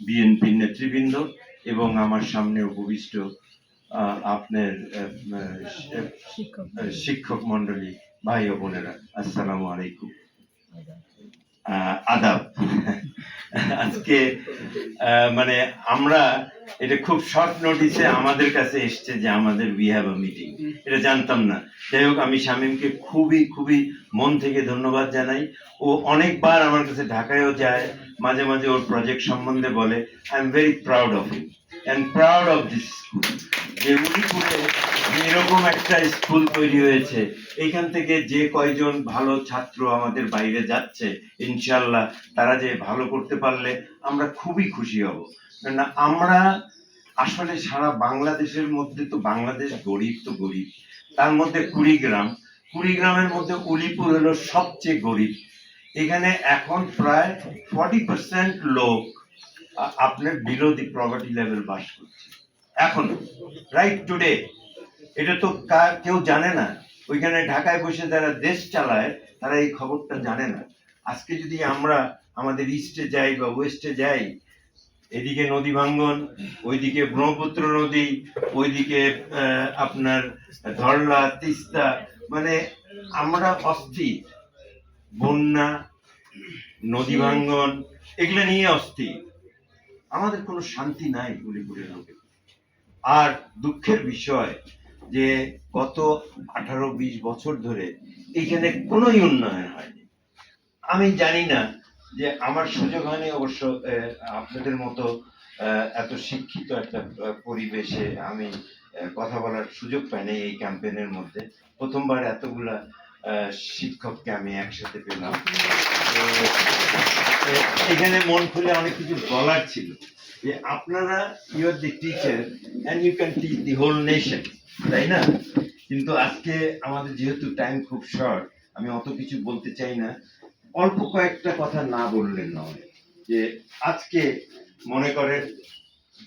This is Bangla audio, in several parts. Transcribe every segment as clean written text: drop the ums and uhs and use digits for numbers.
বিএনপির নেতৃবৃন্দ এবং আমার সামনে উপবিষ্ট আপনার শিক্ষক মন্ডলী, ভাই ও বোনেরা, আসসালামু আলাইকুম, আদাব। আজকে মানে আমরা এটা খুব শর্ট নোটিসে আমাদের কাছে এসছে যে আমাদের উই হ্যাভ আ মিটিং, এটা জানতাম না। যাই হোক, আমি শামীমকে খুবই খুবই মন থেকে ধন্যবাদ জানাই। ও অনেকবার আমার কাছে ঢাকায়ও যায়, মাঝে মাঝে ওর প্রজেক্ট সম্বন্ধে বলে। I am very proud of him and proud of this school, যে উলিপুরে এরকম একটা স্কুল তৈরি হয়েছে। এখান থেকে যে কয়জন ভালো ছাত্র আমাদের বাইরে যাচ্ছে, ইনশাল্লাহ তারা যে ভালো করতে পারলে আমরা খুবই খুশি হব। না, আমরা আসলে সারা বাংলাদেশের মধ্যে তো বাংলাদেশ গরিব তো গরিব, তার মধ্যে কুড়িগ্রামের মধ্যে উলিপুর হলো সবচেয়ে গরিব। এখানে এখন প্রায় 40% লোক আপনার বিলো দি পভার্টি লেভেল বাস করছে এখন, রাইট টুডে। এটা তো কেউ জানে না। ওইখানে ঢাকায় বসে যারা দেশ চালায় তারা এই খবরটা জানে না। আজকে যদি আমরা আমাদের ইস্টে যাই বা ওয়েস্টে যাই, এদিকে নদী ভাঙ্গন, ওইদিকে ব্রহ্মপুত্র নদী, ওইদিকে আপনার ধরলা, তিস্তা, মানে আমরা অস্থির। বন্যা, নদী ভাঙ্গন, এগুলো নিয়ে অস্থির। আমাদের কোনো শান্তি নাই উলিপুরের লোকে। আর দুঃখের বিষয় যে গত 18-20 বছর ধরে এইখানে কোনোই উন্নয়ন হয়নি। আমি জানি না, যে আমার সুযোগ হয়নি অবশ্য আপনাদের মতো এত শিক্ষিত একটা পরিবেশে আমি কথা বলার সুযোগ পাইনি এই ক্যাম্পেইনের মধ্যে। প্রথমবার এতগুলা শিক্ষককে আমি একসাথে পেলাম। এখানে মন খুলে অনেক কিছু বলার ছিল, যে আপনারা you are the teacher and you can teach the whole nation, তাই না? কিন্তু আজকে আমাদের যেহেতু টাইম খুব শর্ট, আমি অত কিছু বলতে চাই না। অল্প কয়েকটা কথা না বললেন নয়, যে আজকে মনে করেন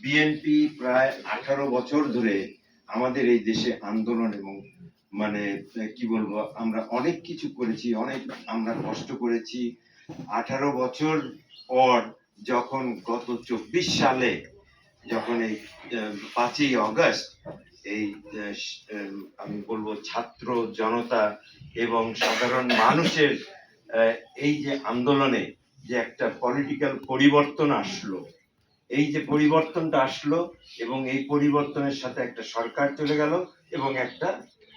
বিএনপি প্রায় 18 বছর ধরে আমাদের এই দেশে আন্দোলন, এবং মানে কি বলবো, আমরা অনেক কিছু করেছি, অনেক আমরা কষ্ট করেছি। 18 বছর পর যখন গত 24 সালে যখন এই 5ই অগস্ট এই আমি বলবো ছাত্র জনতা এবং সাধারণ মানুষের এই যে আন্দোলনে যে একটা পলিটিক্যাল পরিবর্তন আসলো, এই যে পরিবর্তনটা আসলো এবং এই পরিবর্তনের সাথে একটা সরকার চলে গেল এবং একটা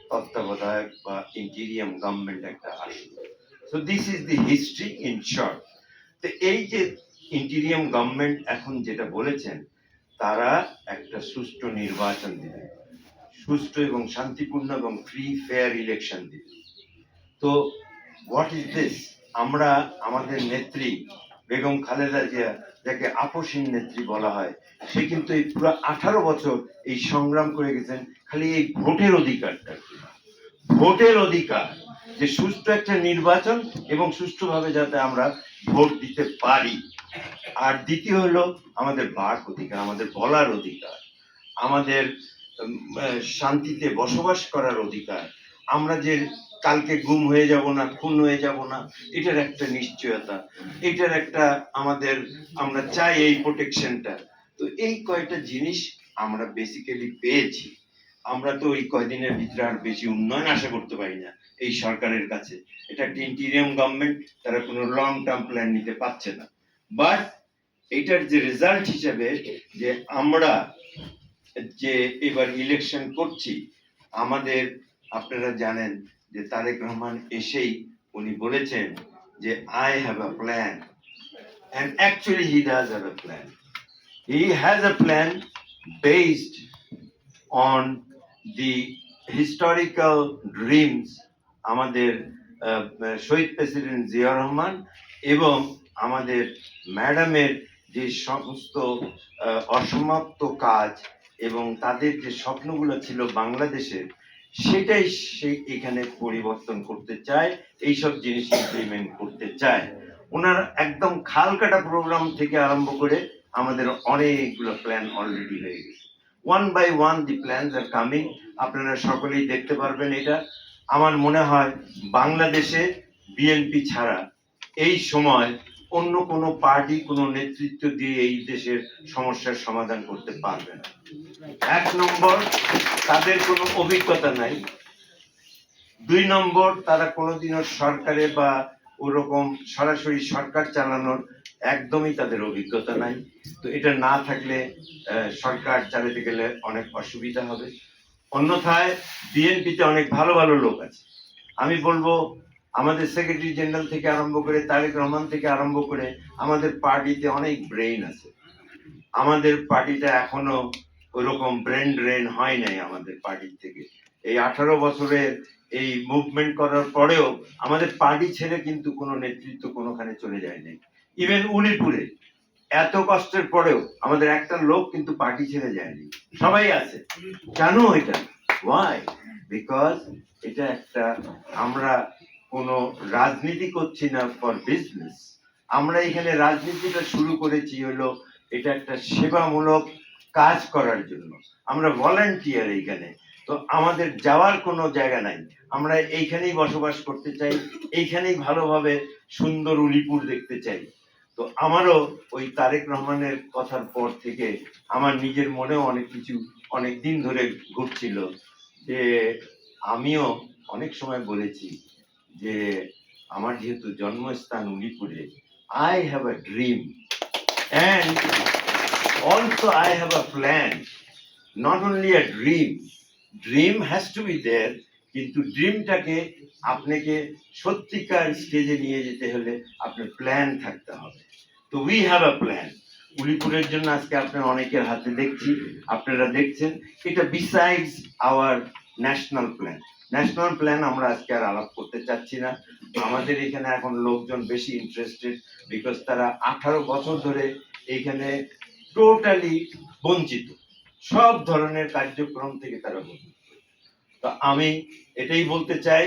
তত্ত্বাবধায়ক বা ইন্টিরিয়াম গভর্নমেন্ট একটা আসলো। So this is the history in short. তো এই যে ইন্টিরিয়াম গভর্নমেন্ট এখন যেটা বলেছেন, তারা একটা সুষ্ঠু নির্বাচন দিবে, সুষ্ঠু এবং শান্তিপূর্ণ এবং ফ্রি ফেয়ার ইলেকশন দিবে। তো হোয়াট ইজ দিস? আমরা আমাদের নেত্রী বেগম খালেদা জিয়া, যাকে আপসহীন নেত্রী বলা হয়, সে কিন্তু এই পুরো 18 বছর এই সংগ্রাম করে গেছেন খালি এই ভোটের অধিকারটা, ভোটের অধিকার, যে সুষ্ঠু একটা নির্বাচন এবং সুষ্ঠুভাবে যাতে আমরা ভোট দিতে পারি। আর দ্বিতীয় হলো আমাদের বাক অধিকার, আমাদের বলার অধিকার, আমাদের শান্তিতে বসবাস করার অধিকার। আমরা যে কালকে গুম হয়ে যাব না, খুন হয়ে যাব না, এটার একটা নিশ্চয়তা, এটার একটা আমাদের, আমরা চাই এই প্রোটেকশনটা। তো এই কয়টা জিনিস আমরা বেসিক্যালি পেয়েছি। আমরা তো এই কয়দিনের ভিতরে আর বেশি উন্নয়ন আশা করতে পারি না এই সরকারের কাছে। এটা একটা ইন্টিরিয়াম গভর্নমেন্ট, তারা কোনো লং টার্ম প্ল্যান নিতে পারছে না। বাট এটার যে রেজাল্ট হিসেবে যে আমরা যে এবার ইলেকশন করছি, আমাদের আপনারা জানেন যে তারেক রহমান এসেই উনি বলেছেন যে I have a plan, and actually he does have a plan. He has a plan based on the historical dreams আমাদের শহীদ প্রেসিডেন্ট জিয়া রহমান এবং আমাদের ম্যাডামের যে সমস্ত অসমাপ্ত কাজ এবং তাদের যে স্বপ্নগুলো ছিল বাংলাদেশের, সেটাই সে এখানে পরিবর্তন করতে চায়, এইসব জিনিস ইমপ্লিমেন্ট করতে চায়। ওনার একদম খাল কাটা প্রোগ্রাম থেকে আরম্ভ করে আমাদের অনেকগুলো প্ল্যান অলরেডি হয়ে গেছে। One by one the plans are coming, আপনারা সকলেই দেখতে পারবেন। এটা আমার মনে হয় বাংলাদেশে বিএনপি ছাড়া এই সময় অন্য কোনো পার্টি কোনো নেতৃত্ব দিয়ে এই দেশের সমস্যার সমাধান করতে পারবে না। 1 নম্বর, তাদের কোনো অভিজ্ঞতা নাই। 2 নম্বর, তারা কোনোদিনও সরকারে বা ওরকম সরাসরি সরকার চালানোর একদমই তাদের অভিজ্ঞতা নাই। তো এটা না থাকলে সরকার চালাতে গেলে অনেক অসুবিধা হবে। অন্যথায় বিএনপিতে অনেক ভালো ভালো লোক আছে। আমি বলবো আমাদের সেক্রেটারি জেনারেল থেকে আরম্ভ করে তারেক রহমান থেকে আরম্ভ করে আমাদের পার্টিতে অনেক ব্রেইন আছে। আমাদের পার্টিটা এখনো ওরকম ব্রেন ড্রেন হয় নাই আমাদের পার্টির থেকে। এই 18 বছরের এই মুভমেন্ট করার পরেও আমাদের পার্টি ছেড়ে কিন্তু কোনো নেতৃত্ব কোনোখানে চলে যায় নাই। ইভেন উলিপুরে এত কষ্টের পরেও আমাদের একটা লোক কিন্তু পার্টি ছেড়ে যায়নি, সবাই আছে। কেন এটা? ওয়াই? বিকজ এটা একটা, আমরা কোনো রাজনীতি করছি না ফর বিজনেস। আমরা এখানে রাজনীতিটা শুরু করেছি হলো এটা একটা সেবামূলক কাজ করার জন্য। আমরা ভলান্টিয়ার এইখানে। তো আমাদের যাওয়ার কোনো জায়গা নাই। আমরা এইখানেই বসবাস করতে চাই, এইখানেই ভালোভাবে সুন্দর উলিপুর দেখতে চাই। তো আমারও ওই তারেক রহমানের কথার পর থেকে আমার নিজের মনেও অনেক কিছু অনেক দিন ধরে ঘুরছিল, যে আমিও অনেক সময় বলেছি যে আমার যেহেতু জন্মস্থান উলিপুরে, I have a dream and also I have a plan. Not only a dream, dream has to be there, কিন্তু ড্রিমটাকে আপনাকে সত্যিকার স্টেজে নিয়ে যেতে হলে আপনার প্ল্যান থাকতে হবে। তো উই হ্যাভ আ প্ল্যান। উলিপুরের জন্য আজকে আপনার অনেকের হাতে দেখছি, আপনারা দেখছেন, এটা besides our national plan. National plan আমরা আজকে আর আলাপ করতে চাচ্ছি না। আমাদের এখানে এখন লোকজন বেশি ইন্টারেস্টেড, বিকজ তারা 18 বছর ধরে এখানে টোটালি বঞ্চিত, সব ধরনের কার্যক্রম থেকে তারা বঞ্চিত। তো আমি এটাই বলতে চাই